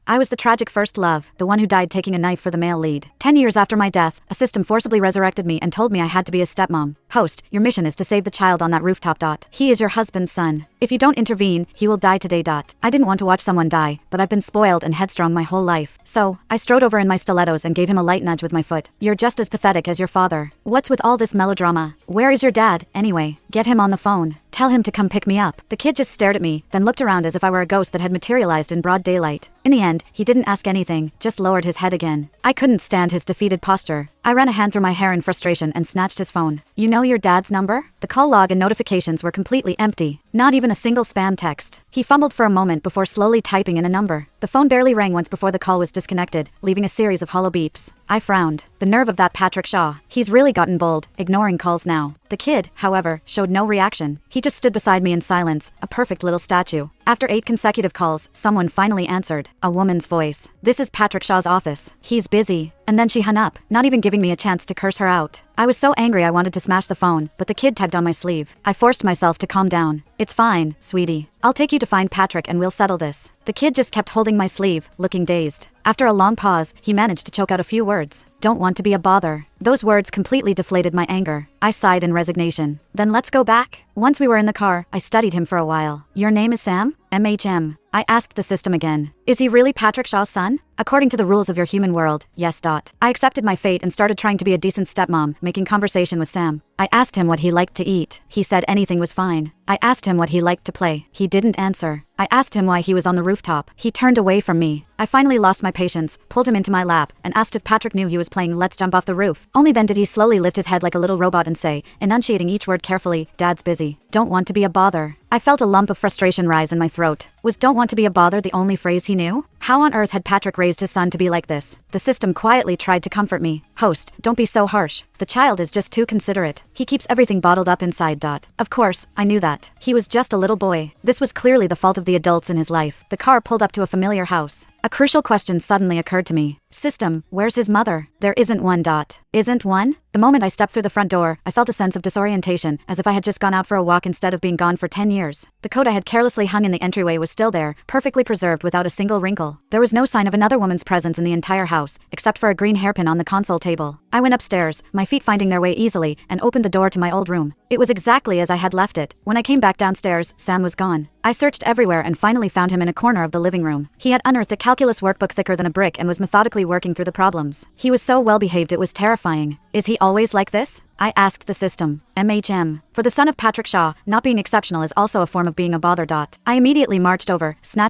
I was the tragic first love, the one who died taking a knife for the male lead. 10 years after my death, a system forcibly resurrected me and told me I had to be a stepmom. Host, your mission is to save the child on that rooftop. He is your husband's son. If you don't intervene, he will die today. I didn't want to watch someone die, but I've been spoiled and headstrong my whole life. So, I strode over in my stilettos and gave him a light nudge with my foot. You're just as pathetic as your father. What's with all this melodrama? Where is your dad, anyway? Get him on the phone. Tell him to come pick me up. The kid just stared at me, then looked around as if I were a ghost that had materialized in broad daylight. In the end, he didn't ask anything, just lowered his head again. I couldn't stand his defeated posture. I ran a hand through my hair in frustration and snatched his phone. You know your dad's number? The call log and notifications were completely empty. Not even a single spam text. He fumbled for a moment before slowly typing in a number. The phone barely rang once before the call was disconnected, leaving a series of hollow beeps. I frowned. The nerve of that Patrick Shaw. He's really gotten bold, ignoring calls now. The kid, however, showed no reaction. He just stood beside me in silence, a perfect little statue. After 8 consecutive calls, someone finally answered. A woman's voice. This is Patrick Shaw's office. He's busy. And then she hung up, not even giving me a chance to curse her out. I was so angry I wanted to smash the phone, but the kid tugged on my sleeve. I forced myself to calm down. It's fine, sweetie. I'll take you to find Patrick and we'll settle this. The kid just kept holding my sleeve, looking dazed. After a long pause, he managed to choke out a few words. Don't want to be a bother. Those words completely deflated my anger. I sighed in resignation. Then let's go back. Once we were in the car, I studied him for a while. Your name is Sam? MHM. I asked the system again. Is he really Patrick Shaw's son? According to the rules of your human world, yes. I accepted my fate and started trying to be a decent stepmom, making conversation with Sam. I asked him what he liked to eat. He said anything was fine. I asked him what he liked to play. He didn't answer. I asked him why he was on the rooftop. He turned away from me. I finally lost my patience, pulled him into my lap, and asked if Patrick knew he was playing Let's Jump Off the Roof. Only then did he slowly lift his head like a little robot and say, enunciating each word carefully, Dad's busy. Don't want to be a bother. I felt a lump of frustration rise in my throat. Was don't want to be a bother the only phrase he knew? How on earth had Patrick raised his son to be like this? The system quietly tried to comfort me. Host, don't be so harsh. The child is just too considerate. He keeps everything bottled up inside. Of course, I knew that. He was just a little boy. This was clearly the fault of the adults in his life. The car pulled up to a familiar house. A crucial question suddenly occurred to me. System, where's his mother? There isn't one. Isn't one? The moment I stepped through the front door, I felt a sense of disorientation, as if I had just gone out for a walk instead of being gone for 10 years. The coat I had carelessly hung in the entryway was still there, perfectly preserved without a single wrinkle. There was no sign of another woman's presence in the entire house, except for a green hairpin on the console table. I went upstairs, my feet finding their way easily, and opened the door to my old room. It was exactly as I had left it. When I came back downstairs, Sam was gone. I searched everywhere and finally found him in a corner of the living room. He had unearthed a calculus workbook thicker than a brick and was methodically working through the problems. He was so well behaved it was terrifying. Is he always like this? I asked the system. MHM. For the son of Patrick Shaw, not being exceptional is also a form of being a bother. I immediately marched over, snatched